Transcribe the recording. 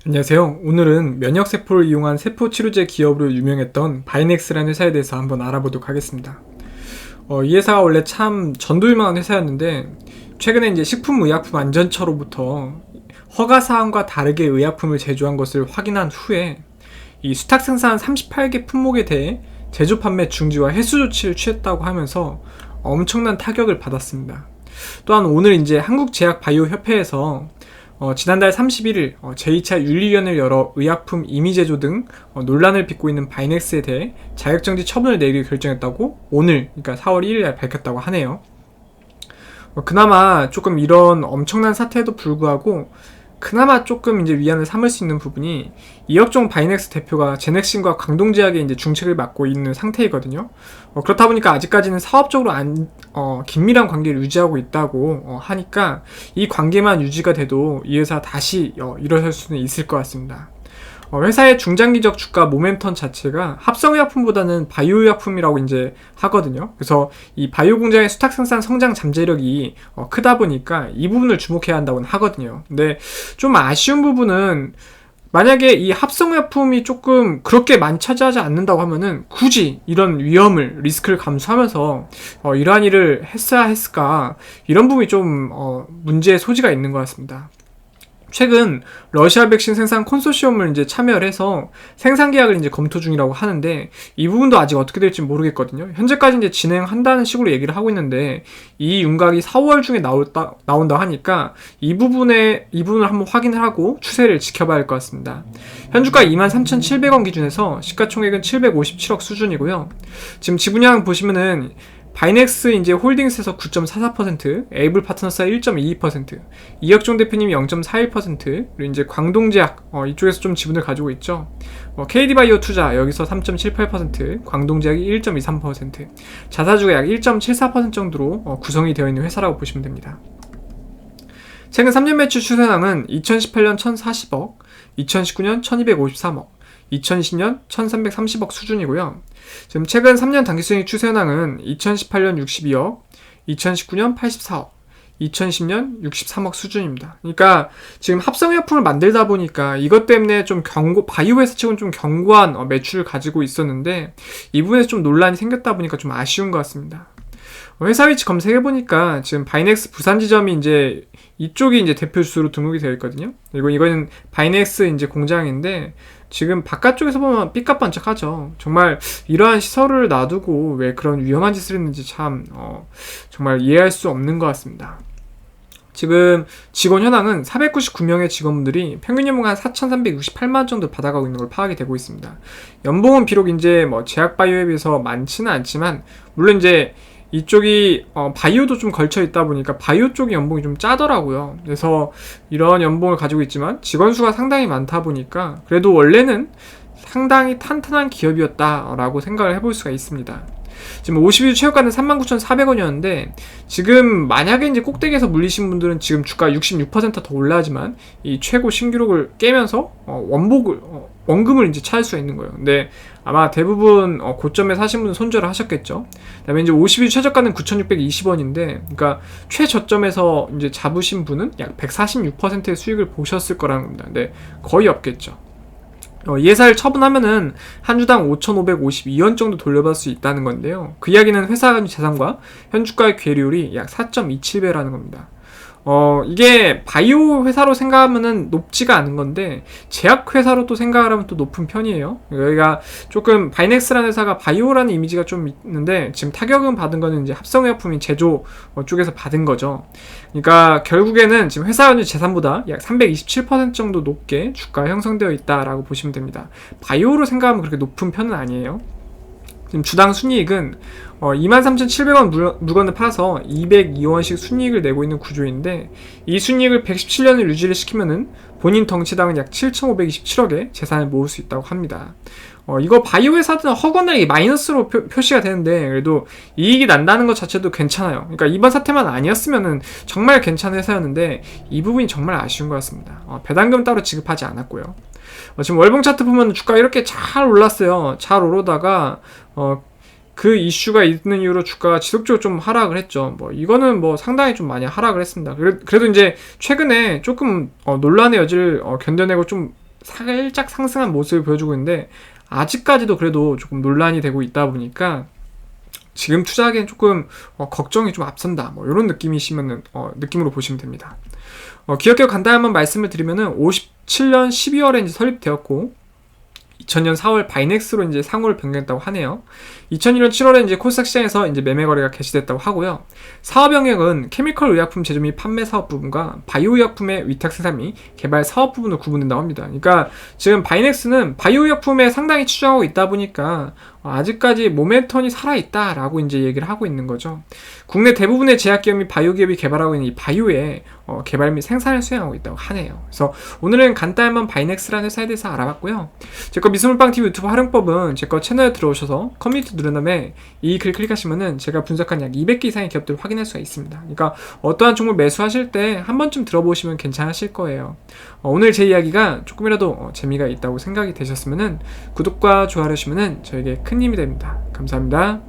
안녕하세요. 오늘은 면역세포를 이용한 세포치료제 기업으로 유명했던 바이넥스라는 회사에 대해서 한번 알아보도록 하겠습니다. 이 회사가 원래 참 전도유명한 회사였는데 최근에 이제 식품의약품안전처로부터 허가사항과 다르게 의약품을 제조한 것을 확인한 후에 이 수탁 생산 38개 품목에 대해 제조 판매 중지와 해수 조치를 취했다고 하면서 엄청난 타격을 받았습니다. 또한 오늘 이제 한국제약바이오협회에서 지난달 31일 제2차 윤리위원회를 열어 의약품 임의 제조 등 논란을 빚고 있는 바이넥스에 대해 자격정지 처분을 내리기로 결정했다고 오늘, 그러니까 4월 1일에 밝혔다고 하네요. 그나마 조금 이런 엄청난 사태에도 불구하고 그나마 조금 이제 위안을 삼을 수 있는 부분이 이혁종 바이넥스 대표가 제넥신과 광동제약의 이제 중책을 맡고 있는 상태이거든요. 그렇다 보니까 아직까지는 사업적으로 긴밀한 관계를 유지하고 있다고 하니까 이 관계만 유지가 돼도 이 회사 다시 일어설 수는 있을 것 같습니다. 회사의 중장기적 주가 모멘텀 자체가 합성의약품보다는 바이오의약품이라고 이제 하거든요. 그래서 이 바이오 공장의 수탁 생산 성장 잠재력이 크다 보니까 이 부분을 주목해야 한다고는 하거든요. 근데 좀 아쉬운 부분은 만약에 이 합성의약품이 조금 그렇게 많이 차지하지 않는다고 하면은 굳이 이런 위험을, 리스크를 감수하면서 이러한 일을 했어야 했을까, 이런 부분이 좀 문제의 소지가 있는 것 같습니다. 최근 러시아 백신 생산 컨소시엄을 이제 참여를 해서 생산 계약을 이제 검토 중이라고 하는데 이 부분도 아직 어떻게 될지 모르겠거든요. 현재까지 이제 진행한다는 식으로 얘기를 하고 있는데 이 윤곽이 4월 중에 나온다 하니까 이 부분을 한번 확인을 하고 추세를 지켜봐야 할 것 같습니다. 현주가 23,700원 기준에서 시가총액은 757억 수준이고요. 지금 지분량 보시면은 바이넥스 이제 홀딩스에서 9.44%, 에이블 파트너스가 1.22%, 이혁종 대표님이 0.41%, 그리고 이제 광동제약 이쪽에서 좀 지분을 가지고 있죠. KD바이오 투자 여기서 3.78%, 광동제약이 1.23%, 자사주가 약 1.74% 정도로 구성이 되어 있는 회사라고 보시면 됩니다. 최근 3년 매출 추세량은 2018년 1,040억, 2019년 1,253억, 2020년 1,330억 수준이고요. 지금 최근 3년 당기순이익 추세현황은 2018년 62억, 2019년 84억, 2010년 63억 수준입니다. 그러니까 지금 합성의약품을 만들다 보니까 이것 때문에 좀 바이오 회사 측은 좀 견고한 매출을 가지고 있었는데 이 부분에서 좀 논란이 생겼다 보니까 좀 아쉬운 것 같습니다. 회사 위치 검색해보니까 지금 바이넥스 부산 지점이 이제 이쪽이 이제 대표 주소로 등록이 되어 있거든요. 그리고 이거는 바이넥스 이제 공장인데 지금 바깥쪽에서 보면 삐까뻔쩍하죠. 정말 이러한 시설을 놔두고 왜 그런 위험한 짓을 했는지 참 정말 이해할 수 없는 것 같습니다. 지금 직원 현황은 499명의 직원분들이 평균 연봉 한 4,368만원 정도 받아가고 있는 걸 파악이 되고 있습니다. 연봉은 비록 이제 제약바이오에 비해서 많지는 않지만 물론 이제 이쪽이 바이오도 좀 걸쳐 있다 보니까 바이오 쪽의 연봉이 좀 짜더라고요. 그래서 이런 연봉을 가지고 있지만 직원 수가 상당히 많다 보니까 그래도 원래는 상당히 탄탄한 기업이었다라고 생각을 해볼 수가 있습니다. 지금 52주 최고가는 39,400원이었는데 지금 만약에 이제 꼭대기에서 물리신 분들은 지금 주가 66%더 올라가지만 이 최고 신기록을 깨면서 원금을 이제 찾을 수가 있는 거예요. 근데 아마 대부분 고점에 사신 분은 손절을 하셨겠죠. 그다음에 이제 52주 최저가는 9,620원인데, 그러니까 최저점에서 이제 잡으신 분은 약 146%의 수익을 보셨을 거라는 겁니다. 근데 거의 없겠죠. 이 회사를 처분하면은 한 주당 5,552원 정도 돌려받을 수 있다는 건데요. 그 이야기는 회사 재산과 현주가의 괴리율이 약 4.27배라는 겁니다. 이게 바이오 회사로 생각하면은 높지가 않은 건데 제약 회사로 또 생각을 하면 또 높은 편이에요. 여기가 조금 바이넥스라는 회사가 바이오라는 이미지가 좀 있는데 지금 타격은 받은 거는 이제 합성의약품인 제조 쪽에서 받은 거죠. 그러니까 결국에는 지금 회사 현재 재산보다 약 327% 정도 높게 주가가 형성되어 있다라고 보시면 됩니다. 바이오로 생각하면 그렇게 높은 편은 아니에요. 지금 주당 순이익은 23,700원 물건을 팔아서 202원씩 순이익을 내고 있는 구조인데 이 순이익을 117년을 유지를 시키면은 본인 덩치당은 약 7,527억의 재산을 모을 수 있다고 합니다. 이거 바이오 회사들은 허구나 이게 마이너스로 표시가 되는데 그래도 이익이 난다는 것 자체도 괜찮아요. 그러니까 이번 사태만 아니었으면은 정말 괜찮은 회사였는데 이 부분이 정말 아쉬운 것 같습니다. 배당금 따로 지급하지 않았고요. 지금 월봉 차트 보면 주가가 이렇게 잘 올랐어요. 잘 오르다가 그 이슈가 있는 이유로 주가가 지속적으로 좀 하락을 했죠. 이거는 상당히 좀 많이 하락을 했습니다. 그래도 이제 최근에 조금 논란의 여지를 견뎌내고 좀 살짝 상승한 모습을 보여주고 있는데 아직까지도 그래도 조금 논란이 되고 있다 보니까 지금 투자하기엔 조금 걱정이 좀 앞선다 뭐 이런 느낌이시면은 느낌으로 보시면 됩니다. 기업계획 간단히 한번 말씀을 드리면은 57년 12월에 이제 설립되었고 2000년 4월 바이넥스로 이제 상호를 변경했다고 하네요. 2001년 7월에 이제 코스닥 시장에서 이제 매매 거래가 개시됐다고 하고요. 사업 영역은 케미컬 의약품 제조 및 판매 사업 부분과 바이오 의약품의 위탁 생산 및 개발 사업 부분으로 구분된다고 합니다. 그러니까 지금 바이넥스는 바이오 의약품에 상당히 추정하고 있다 보니까 아직까지 모멘텀이 살아있다라고 이제 얘기를 하고 있는 거죠. 국내 대부분의 제약기업 및 바이오 기업이 개발하고 있는 이 바이오의 개발 및 생산을 수행하고 있다고 하네요. 그래서 오늘은 간단히 한번 바이넥스라는 회사에 대해서 알아봤고요. 제거 미스물빵TV 유튜브 활용법은 제거 채널에 들어오셔서 커뮤니티 누른 다음에 이 글 클릭하시면은 제가 분석한 약 200개 이상의 기업들을 확인할 수가 있습니다. 그러니까 어떠한 종목 매수하실 때 한 번쯤 들어보시면 괜찮으실 거예요. 오늘 제 이야기가 조금이라도 재미가 있다고 생각이 되셨으면은 구독과 좋아요 해주시면은 저에게 큰 힘이 됩니다. 감사합니다.